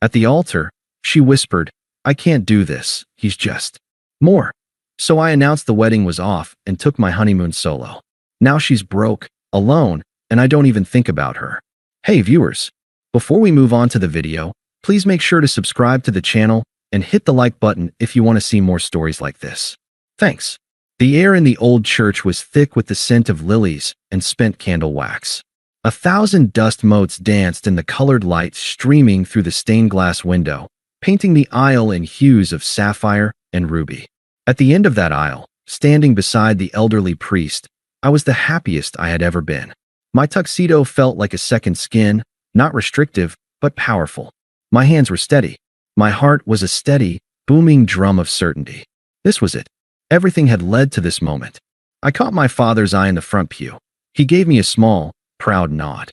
At the altar, she whispered, "I can't do this, he's just more." So I announced the wedding was off and took my honeymoon solo. Now she's broke, alone, and I don't even think about her. Hey viewers, before we move on to the video, please make sure to subscribe to the channel and hit the like button if you want to see more stories like this. Thanks. The air in the old church was thick with the scent of lilies and spent candle wax. 1,000 dust motes danced in the colored light streaming through the stained glass window, painting the aisle in hues of sapphire and ruby. At the end of that aisle, standing beside the elderly priest, I was the happiest I had ever been. My tuxedo felt like a second skin, not restrictive, but powerful. My hands were steady. My heart was a steady, booming drum of certainty. This was it. Everything had led to this moment. I caught my father's eye in the front pew. He gave me a small, proud nod.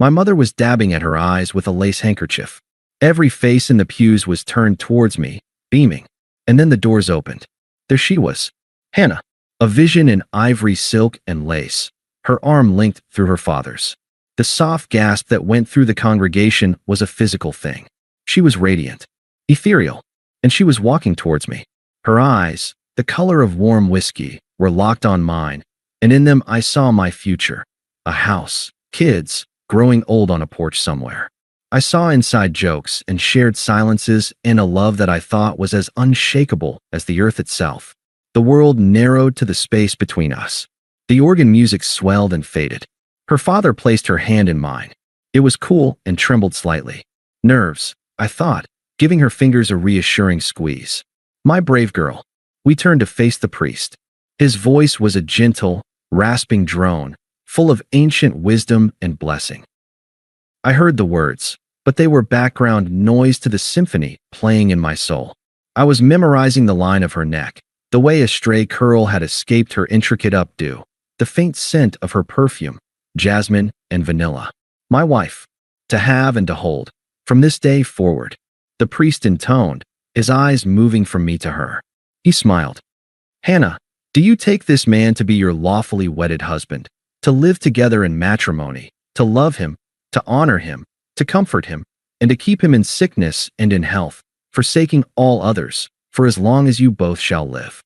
My mother was dabbing at her eyes with a lace handkerchief. Every face in the pews was turned towards me, beaming. And then the doors opened. There she was, Hannah, a vision in ivory silk and lace, her arm linked through her father's. The soft gasp that went through the congregation was a physical thing. She was radiant, ethereal, and she was walking towards me. Her eyes, the color of warm whiskey, were locked on mine, and in them I saw my future. A house, kids, growing old on a porch somewhere. I saw inside jokes and shared silences and a love that I thought was as unshakable as the earth itself. The world narrowed to the space between us. The organ music swelled and faded. Her father placed her hand in mine. It was cool and trembled slightly. Nerves, I thought, giving her fingers a reassuring squeeze. My brave girl. We turned to face the priest. His voice was a gentle, rasping drone, full of ancient wisdom and blessing. I heard the words, but they were background noise to the symphony playing in my soul. I was memorizing the line of her neck, the way a stray curl had escaped her intricate updo, the faint scent of her perfume, jasmine and vanilla. My wife, to have and to hold, from this day forward. The priest intoned, his eyes moving from me to her. He smiled. Hannah, do you take this man to be your lawfully wedded husband, to live together in matrimony, to love him, to honor him, to comfort him, and to keep him in sickness and in health, forsaking all others, for as long as you both shall live?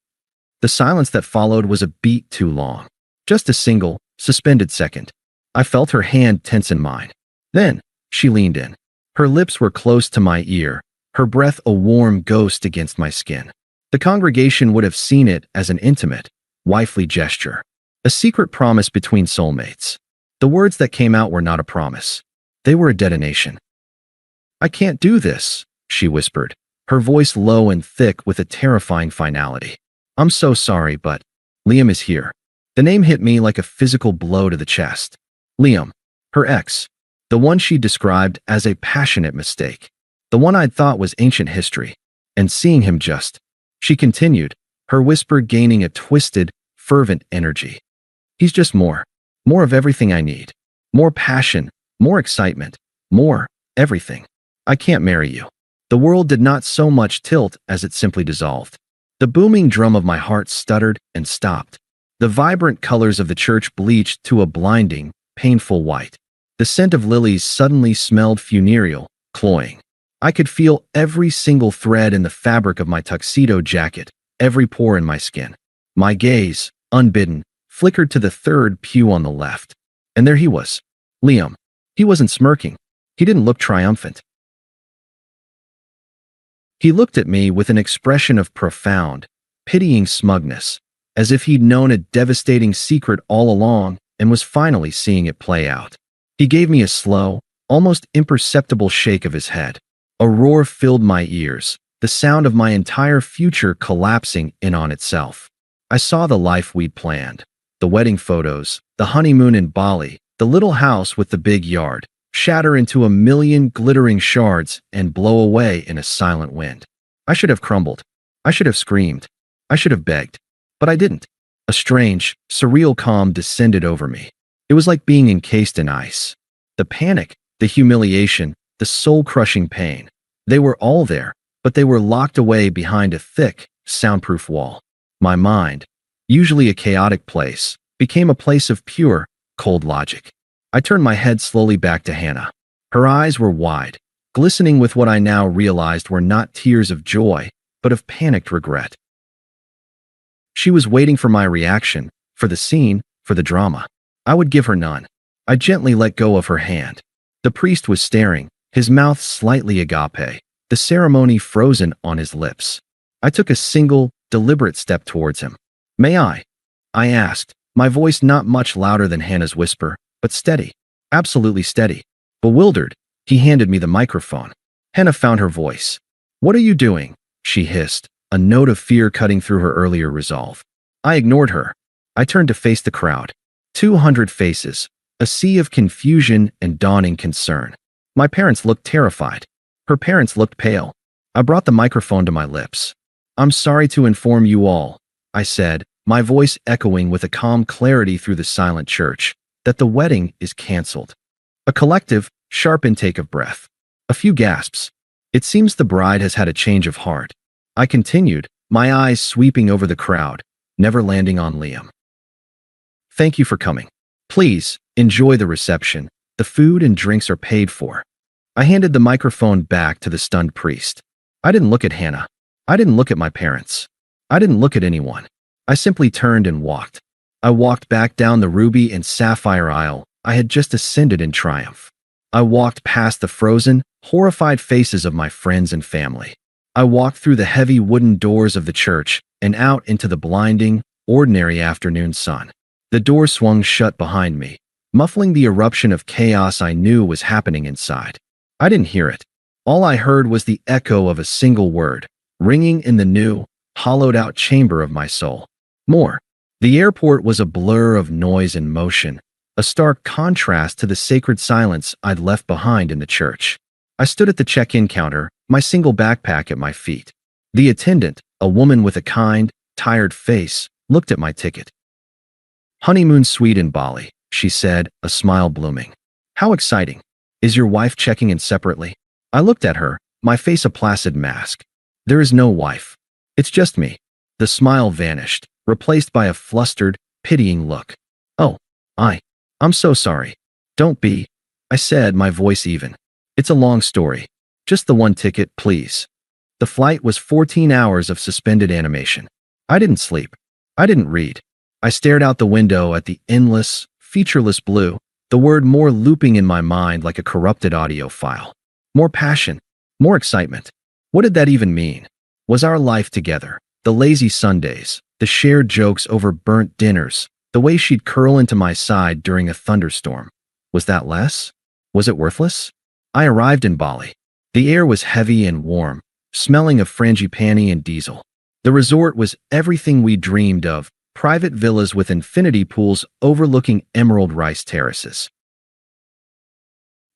The silence that followed was a beat too long. Just a single, suspended second. I felt her hand tense in mine. Then, she leaned in. Her lips were close to my ear, her breath a warm ghost against my skin. The congregation would have seen it as an intimate, wifely gesture, a secret promise between soulmates. The words that came out were not a promise. They were a detonation. I can't do this, she whispered, her voice low and thick with a terrifying finality. I'm so sorry, but Liam is here. The name hit me like a physical blow to the chest. Liam, her ex, the one she described as a passionate mistake, the one I'd thought was ancient history, and seeing him just. She continued, her whisper gaining a twisted, fervent energy. He's just more of everything I need. More passion, more excitement, more everything. I can't marry you. The world did not so much tilt as it simply dissolved. The booming drum of my heart stuttered and stopped. The vibrant colors of the church bleached to a blinding, painful white. The scent of lilies suddenly smelled funereal, cloying. I could feel every single thread in the fabric of my tuxedo jacket, every pore in my skin. My gaze, unbidden, flickered to the third pew on the left. And there he was, Liam. He wasn't smirking. He didn't look triumphant. He looked at me with an expression of profound, pitying smugness, as if he'd known a devastating secret all along and was finally seeing it play out. He gave me a slow, almost imperceptible shake of his head. A roar filled my ears, the sound of my entire future collapsing in on itself. I saw the life we'd planned, the wedding photos, the honeymoon in Bali, the little house with the big yard, shatter into a million glittering shards and blow away in a silent wind. I should have crumbled. I should have screamed. I should have begged. But I didn't. A strange, surreal calm descended over me. It was like being encased in ice. The panic, the humiliation, the soul-crushing pain. They were all there, but they were locked away behind a thick, soundproof wall. My mind, usually a chaotic place, became a place of pure, cold logic. I turned my head slowly back to Hannah. Her eyes were wide, glistening with what I now realized were not tears of joy, but of panicked regret. She was waiting for my reaction, for the scene, for the drama. I would give her none. I gently let go of her hand. The priest was staring, his mouth slightly agape, the ceremony frozen on his lips. I took a single, deliberate step towards him. "May I?" I asked, my voice not much louder than Hannah's whisper, but steady. Absolutely steady. Bewildered, he handed me the microphone. Hannah found her voice. "What are you doing?" she hissed, a note of fear cutting through her earlier resolve. I ignored her. I turned to face the crowd. 200 faces, a sea of confusion and dawning concern. My parents looked terrified. Her parents looked pale. I brought the microphone to my lips. "I'm sorry to inform you all," I said, my voice echoing with a calm clarity through the silent church, "that the wedding is canceled." A collective, sharp intake of breath. A few gasps. "It seems the bride has had a change of heart," I continued, my eyes sweeping over the crowd, never landing on Liam. "Thank you for coming. Please, enjoy the reception. The food and drinks are paid for." I handed the microphone back to the stunned priest. I didn't look at Hannah. I didn't look at my parents. I didn't look at anyone. I simply turned and walked. I walked back down the ruby and sapphire aisle I had just ascended in triumph. I walked past the frozen, horrified faces of my friends and family. I walked through the heavy wooden doors of the church and out into the blinding, ordinary afternoon sun. The door swung shut behind me, muffling the eruption of chaos I knew was happening inside. I didn't hear it. All I heard was the echo of a single word, ringing in the new, hollowed-out chamber of my soul. More. The airport was a blur of noise and motion, a stark contrast to the sacred silence I'd left behind in the church. I stood at the check-in counter, my single backpack at my feet. The attendant, a woman with a kind, tired face, looked at my ticket. "Honeymoon suite in Bali," she said, a smile blooming. "How exciting. Is your wife checking in separately?" I looked at her, my face a placid mask. "There is no wife. It's just me." The smile vanished, replaced by a flustered, pitying look. "Oh, I'm so sorry." "Don't be," I said, my voice even. "It's a long story. Just the one ticket, please." The flight was 14 hours of suspended animation. I didn't sleep. I didn't read. I stared out the window at the endless, featureless blue, the word more looping in my mind like a corrupted audio file. More passion, more excitement. What did that even mean? Was our life together, the lazy Sundays, the shared jokes over burnt dinners, the way she'd curl into my side during a thunderstorm, was that less? Was it worthless? I arrived in Bali. The air was heavy and warm, smelling of frangipani and diesel. The resort was everything we dreamed of, private villas with infinity pools overlooking emerald rice terraces.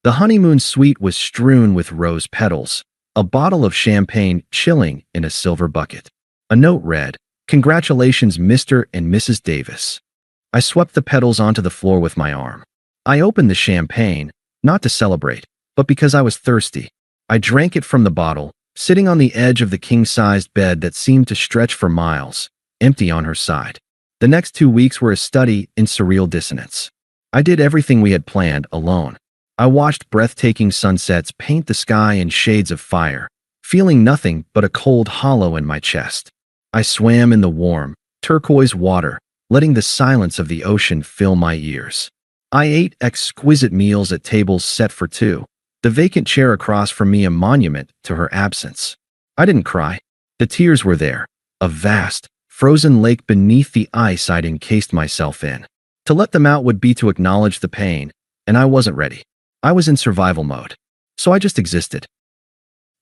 The honeymoon suite was strewn with rose petals, a bottle of champagne chilling in a silver bucket. A note read, "Congratulations, Mr. and Mrs. Davis." I swept the petals onto the floor with my arm. I opened the champagne, not to celebrate, but because I was thirsty. I drank it from the bottle, sitting on the edge of the king-sized bed that seemed to stretch for miles, empty on her side. The next 2 weeks were a study in surreal dissonance. I did everything we had planned alone. I watched breathtaking sunsets paint the sky in shades of fire, feeling nothing but a cold hollow in my chest. I swam in the warm, turquoise water, letting the silence of the ocean fill my ears. I ate exquisite meals at tables set for two, the vacant chair across from me a monument to her absence. I didn't cry. The tears were there, a vast, frozen lake beneath the ice I'd encased myself in. To let them out would be to acknowledge the pain, and I wasn't ready. I was in survival mode. So I just existed.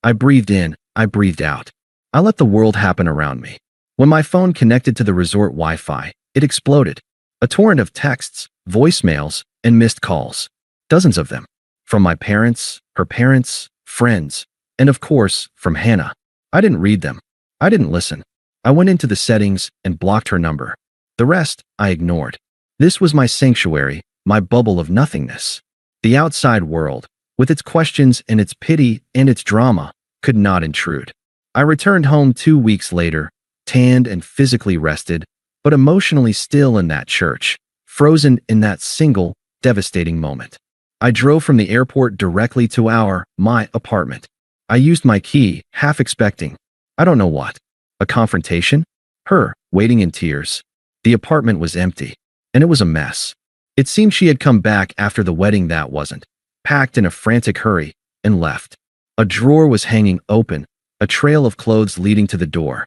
I breathed in, I breathed out. I let the world happen around me. When my phone connected to the resort Wi-Fi, it exploded. A torrent of texts, voicemails, and missed calls. Dozens of them. From my parents, her parents, friends, and of course, from Hannah. I didn't read them. I didn't listen. I went into the settings and blocked her number. The rest, I ignored. This was my sanctuary, my bubble of nothingness. The outside world, with its questions and its pity and its drama, could not intrude. I returned home 2 weeks later, tanned and physically rested, but emotionally still in that church, frozen in that single, devastating moment. I drove from the airport directly to my apartment. I used my key, half expecting, I don't know what. A confrontation? Her, waiting in tears. The apartment was empty, and it was a mess. It seemed she had come back after the wedding that wasn't, packed in a frantic hurry, and left. A drawer was hanging open, a trail of clothes leading to the door.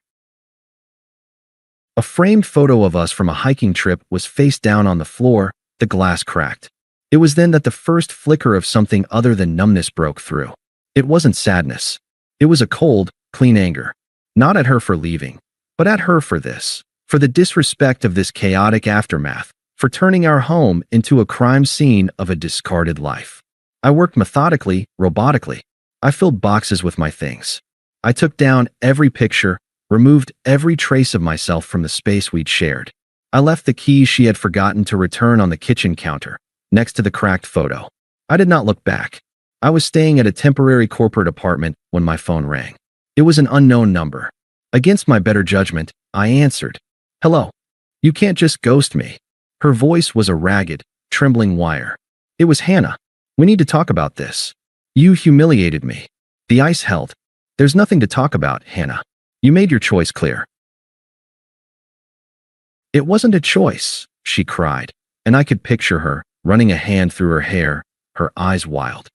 A framed photo of us from a hiking trip was face down on the floor, the glass cracked. It was then that the first flicker of something other than numbness broke through. It wasn't sadness. It was a cold, clean anger. Not at her for leaving, but at her for this. For the disrespect of this chaotic aftermath, for turning our home into a crime scene of a discarded life. I worked methodically, robotically. I filled boxes with my things. I took down every picture, removed every trace of myself from the space we'd shared. I left the keys she had forgotten to return on the kitchen counter, next to the cracked photo. I did not look back. I was staying at a temporary corporate apartment when my phone rang. It was an unknown number. Against my better judgment, I answered. Hello. You can't just ghost me. Her voice was a ragged, trembling wire. It was Hannah. We need to talk about this. You humiliated me. The ice held. There's nothing to talk about, Hannah. You made your choice clear. It wasn't a choice, she cried, and I could picture her, running a hand through her hair, her eyes wild.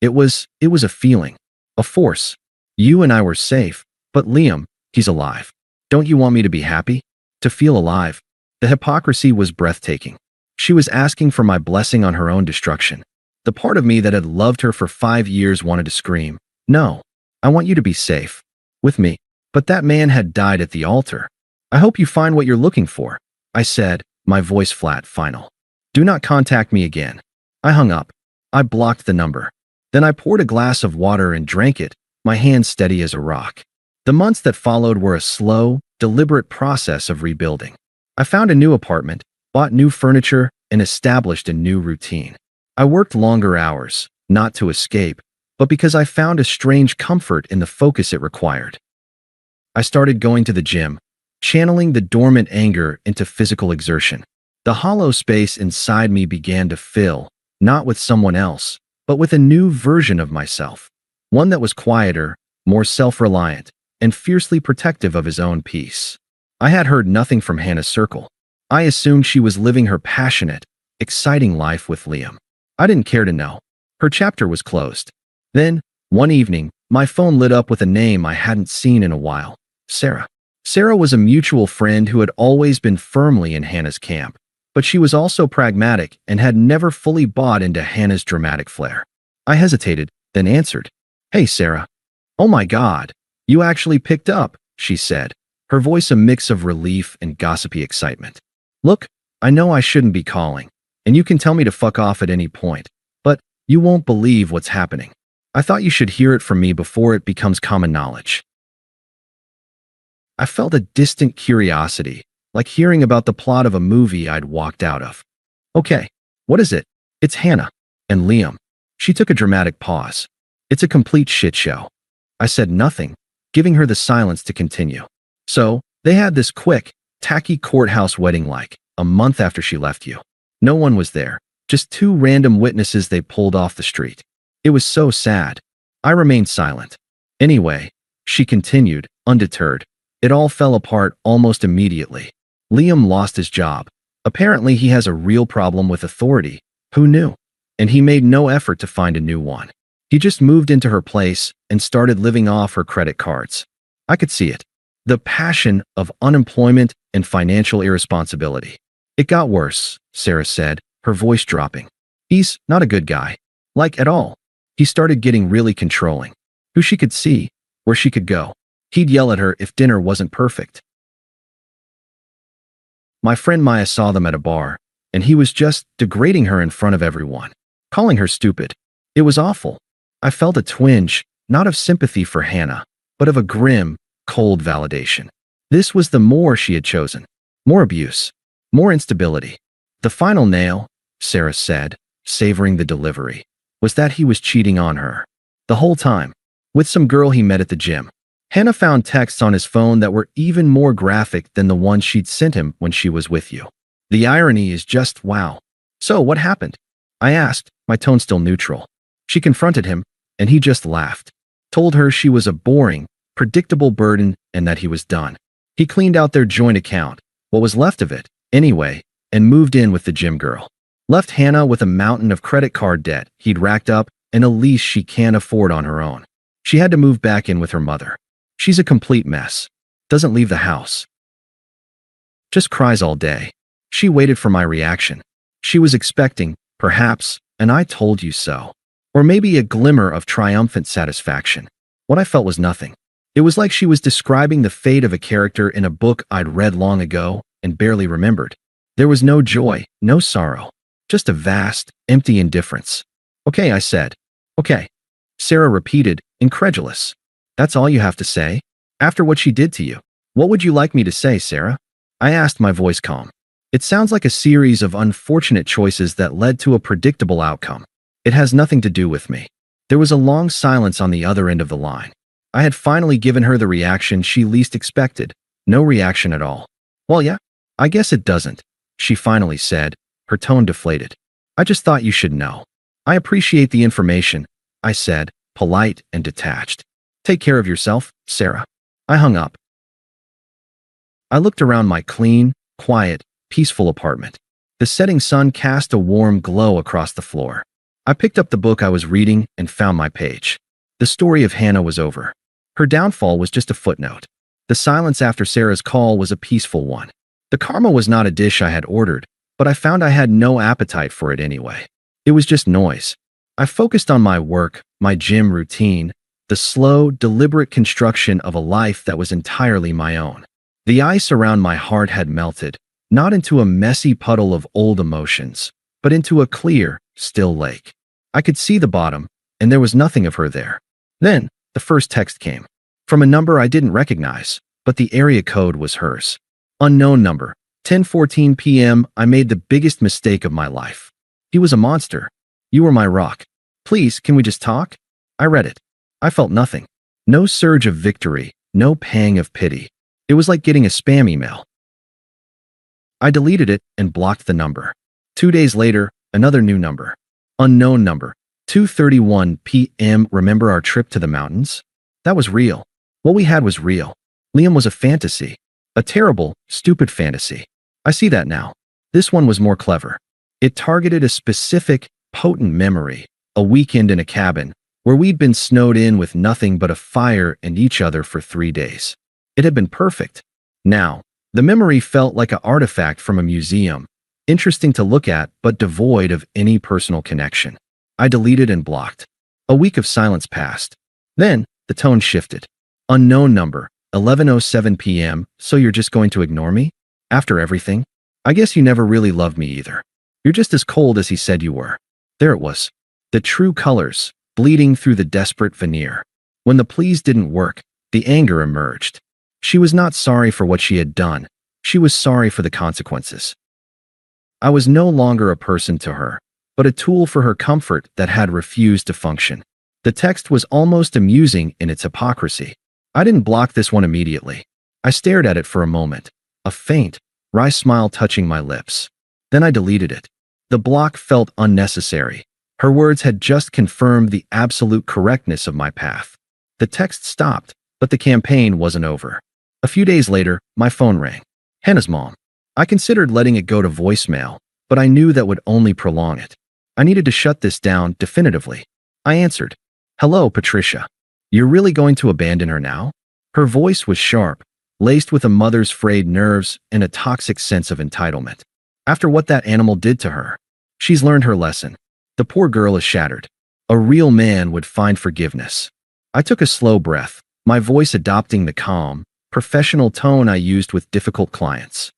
It was a feeling, a force. You and I were safe, but Liam, he's alive. Don't you want me to be happy? To feel alive? The hypocrisy was breathtaking. She was asking for my blessing on her own destruction. The part of me that had loved her for 5 years wanted to scream, no, I want you to be safe. With me. But that man had died at the altar. I hope you find what you're looking for, I said, my voice flat, final. Do not contact me again. I hung up. I blocked the number. Then I poured a glass of water and drank it, my hand steady as a rock. The months that followed were a slow, deliberate process of rebuilding. I found a new apartment, bought new furniture, and established a new routine. I worked longer hours, not to escape, but because I found a strange comfort in the focus it required. I started going to the gym, channeling the dormant anger into physical exertion. The hollow space inside me began to fill, not with someone else, but with a new version of myself. One that was quieter, more self-reliant, and fiercely protective of his own peace. I had heard nothing from Hannah's circle. I assumed she was living her passionate, exciting life with Liam. I didn't care to know. Her chapter was closed. Then, one evening, my phone lit up with a name I hadn't seen in a while. Sarah. Sarah was a mutual friend who had always been firmly in Hannah's camp, but she was also pragmatic and had never fully bought into Hannah's dramatic flair. I hesitated, then answered. Hey, Sarah. Oh my God, you actually picked up, she said, her voice a mix of relief and gossipy excitement. Look, I know I shouldn't be calling, and you can tell me to fuck off at any point, but you won't believe what's happening. I thought you should hear it from me before it becomes common knowledge. I felt a distant curiosity, like hearing about the plot of a movie I'd walked out of. Okay, what is it? It's Hannah. And Liam. She took a dramatic pause. It's a complete shit show. I said nothing, giving her the silence to continue. So, they had this quick, tacky courthouse wedding like, a month after she left you. No one was there, just 2 random witnesses they pulled off the street. It was so sad. I remained silent. Anyway, she continued, undeterred. It all fell apart almost immediately. Liam lost his job. Apparently he has a real problem with authority. Who knew? And he made no effort to find a new one. He just moved into her place and started living off her credit cards. I could see it. The passion of unemployment and financial irresponsibility. It got worse, Sarah said, her voice dropping. He's not a good guy. Like at all. He started getting really controlling. Who she could see, where she could go. He'd yell at her if dinner wasn't perfect. My friend Maya saw them at a bar, and he was just degrading her in front of everyone, calling her stupid. It was awful. I felt a twinge, not of sympathy for Hannah, but of a grim, cold validation. This was the more she had chosen. More abuse. More instability. The final nail, Sarah said, savoring the delivery, was that he was cheating on her. The whole time. With some girl he met at the gym. Hannah found texts on his phone that were even more graphic than the ones she'd sent him when she was with you. The irony is just wow. So what happened? I asked, my tone still neutral. She confronted him, and he just laughed. Told her she was a boring, predictable burden and that he was done. He cleaned out their joint account, what was left of it, anyway, and moved in with the gym girl. Left Hannah with a mountain of credit card debt he'd racked up and a lease she can't afford on her own. She had to move back in with her mother. She's a complete mess. Doesn't leave the house. Just cries all day. She waited for my reaction. She was expecting, perhaps, an "I told you so," or maybe a glimmer of triumphant satisfaction. What I felt was nothing. It was like she was describing the fate of a character in a book I'd read long ago and barely remembered. There was no joy, no sorrow, just a vast, empty indifference. "Okay," I said. "Okay," Sarah repeated, incredulous. "That's all you have to say? After what she did to you? What would you like me to say, Sarah?" I asked, my voice calm. "It sounds like a series of unfortunate choices that led to a predictable outcome. It has nothing to do with me." There was a long silence on the other end of the line. I had finally given her the reaction she least expected. No reaction at all. "Well, yeah, I guess it doesn't," she finally said, her tone deflated. "I just thought you should know." "I appreciate the information," I said, polite and detached. "Take care of yourself, Sarah." I hung up. I looked around my clean, quiet, peaceful apartment. The setting sun cast a warm glow across the floor. I picked up the book I was reading and found my page. The story of Hannah was over. Her downfall was just a footnote. The silence after Sarah's call was a peaceful one. The karma was not a dish I had ordered, but I found I had no appetite for it anyway. It was just noise. I focused on my work, my gym routine, the slow, deliberate construction of a life that was entirely my own. The ice around my heart had melted, not into a messy puddle of old emotions, but into a clear, still lake. I could see the bottom, and there was nothing of her there. Then, the first text came. From a number I didn't recognize, but the area code was hers. Unknown number. 10:14 p.m. I made the biggest mistake of my life. He was a monster. You were my rock. Please, can we just talk? I read it. I felt nothing. No surge of victory, no pang of pity. It was like getting a spam email. I deleted it and blocked the number. 2 days later, another new number. Unknown number. 2:31 p.m. Remember our trip to the mountains? That was real. What we had was real. Liam was a fantasy. A terrible, stupid fantasy. I see that now. This one was more clever. It targeted a specific, potent memory, a weekend in a cabin, where we'd been snowed in with nothing but a fire and each other for 3 days. It had been perfect. Now, the memory felt like an artifact from a museum, interesting to look at but devoid of any personal connection. I deleted and blocked. A week of silence passed. Then, the tone shifted. Unknown number, 11:07 p.m., so you're just going to ignore me? After everything? I guess you never really loved me either. You're just as cold as he said you were. There it was. The true colors, bleeding through the desperate veneer. When the pleas didn't work, the anger emerged. She was not sorry for what she had done. She was sorry for the consequences. I was no longer a person to her, but a tool for her comfort that had refused to function. The text was almost amusing in its hypocrisy. I didn't block this one immediately. I stared at it for a moment, a faint, wry smile touching my lips. Then I deleted it. The block felt unnecessary. Her words had just confirmed the absolute correctness of my path. The text stopped, but the campaign wasn't over. A few days later, my phone rang. Hannah's mom. I considered letting it go to voicemail, but I knew that would only prolong it. I needed to shut this down definitively. I answered. "Hello, Patricia. You're really going to abandon her now?" Her voice was sharp, laced with a mother's frayed nerves and a toxic sense of entitlement. After what that animal did to her, she's learned her lesson. The poor girl is shattered. A real man would find forgiveness. I took a slow breath, my voice adopting the calm, professional tone I used with difficult clients.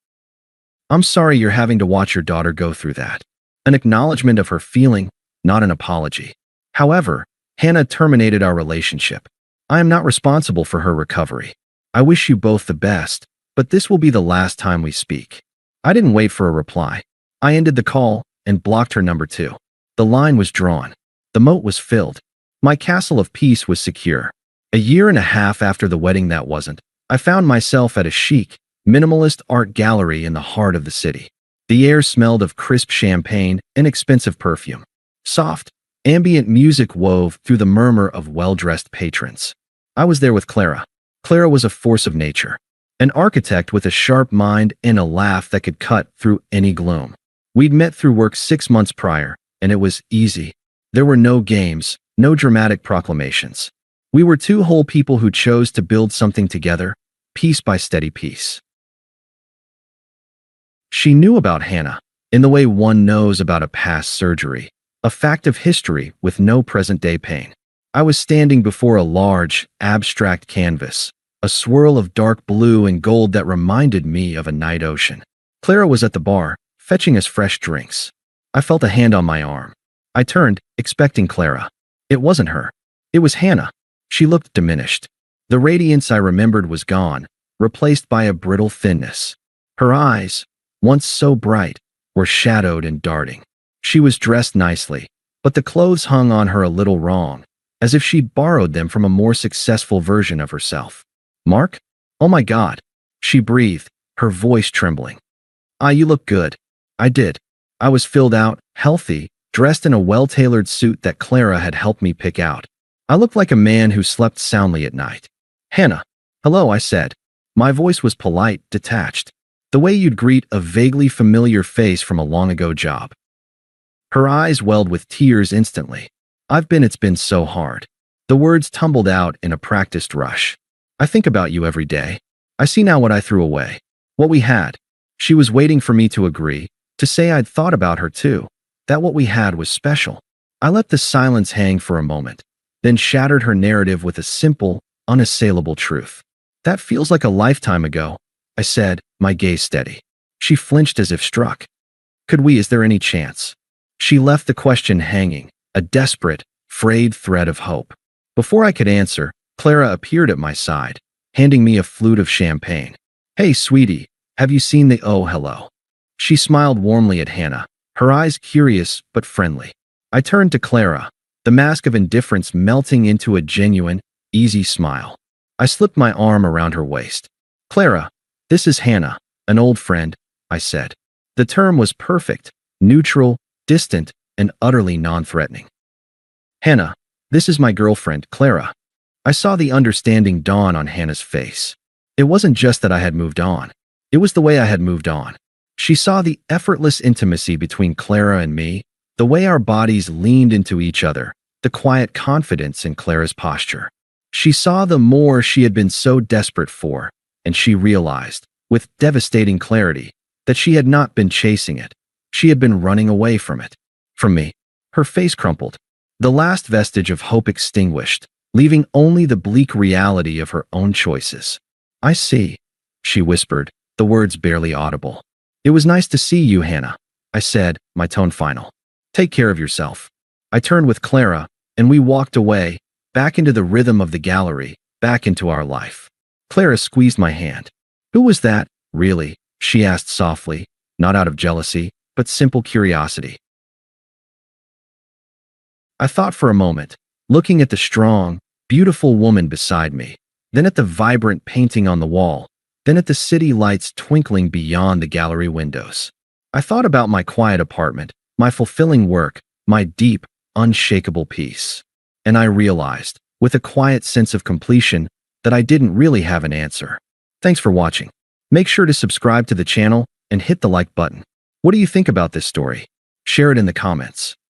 "I'm sorry you're having to watch your daughter go through that." An acknowledgement of her feeling, not an apology. However, Hannah terminated our relationship. I am not responsible for her recovery. I wish you both the best, but this will be the last time we speak. I didn't wait for a reply. I ended the call and blocked her number too. The line was drawn. The moat was filled. My castle of peace was secure. A year and a half after the wedding that wasn't, I found myself at a chic, minimalist art gallery in the heart of the city. The air smelled of crisp champagne and expensive perfume. Soft, ambient music wove through the murmur of well-dressed patrons. I was there with Clara. Clara was a force of nature, an architect with a sharp mind and a laugh that could cut through any gloom. We'd met through work 6 months prior, and it was easy. There were no games, no dramatic proclamations. We were two whole people who chose to build something together, piece by steady piece. She knew about Hannah, in the way one knows about a past surgery, a fact of history with no present-day pain. I was standing before a large, abstract canvas, a swirl of dark blue and gold that reminded me of a night ocean. Clara was at the bar, fetching us fresh drinks. I felt a hand on my arm. I turned, expecting Clara. It wasn't her. It was Hannah. She looked diminished. The radiance I remembered was gone, replaced by a brittle thinness. Her eyes, once so bright, were shadowed and darting. She was dressed nicely, but the clothes hung on her a little wrong, as if she'd borrowed them from a more successful version of herself. "Mark? Oh my God," she breathed, her voice trembling. You look good." I did. I was filled out, healthy, dressed in a well-tailored suit that Clara had helped me pick out. I looked like a man who slept soundly at night. "Hannah." "Hello," I said. My voice was polite, detached, the way you'd greet a vaguely familiar face from a long-ago job. Her eyes welled with tears instantly. It's been so hard." The words tumbled out in a practiced rush. "I think about you every day. I see now what I threw away. What we had." She was waiting for me to agree, to say I'd thought about her too, that what we had was special. I let the silence hang for a moment, then shattered her narrative with a simple, unassailable truth. "That feels like a lifetime ago," I said, my gaze steady. She flinched as if struck. Is there any chance?" She left the question hanging, a desperate, frayed thread of hope. Before I could answer, Clara appeared at my side, handing me a flute of champagne. "Hey, sweetie, have you seen the Oh Hello?" She smiled warmly at Hannah, her eyes curious but friendly. I turned to Clara, the mask of indifference melting into a genuine, easy smile. I slipped my arm around her waist. "Clara, this is Hannah, an old friend," I said. The term was perfect, neutral, distant, and utterly non-threatening. "Hannah, this is my girlfriend, Clara." I saw the understanding dawn on Hannah's face. It wasn't just that I had moved on. It was the way I had moved on. She saw the effortless intimacy between Clara and me, the way our bodies leaned into each other, the quiet confidence in Clara's posture. She saw the more she had been so desperate for, and she realized, with devastating clarity, that she had not been chasing it. She had been running away from it. From me. Her face crumpled. The last vestige of hope extinguished, leaving only the bleak reality of her own choices. "I see," she whispered, the words barely audible. "It was nice to see you, Hannah," I said, my tone final. "Take care of yourself." I turned with Clara, and we walked away, back into the rhythm of the gallery, back into our life. Clara squeezed my hand. "Who was that, really?" she asked softly, not out of jealousy, but simple curiosity. I thought for a moment, looking at the strong, beautiful woman beside me, then at the vibrant painting on the wall, then at the city lights twinkling beyond the gallery windows. I thought about my quiet apartment, my fulfilling work, my deep, unshakable peace. And I realized, with a quiet sense of completion, that I didn't really have an answer. Thanks for watching. Make sure to subscribe to the channel and hit the like button. What do you think about this story? Share it in the comments.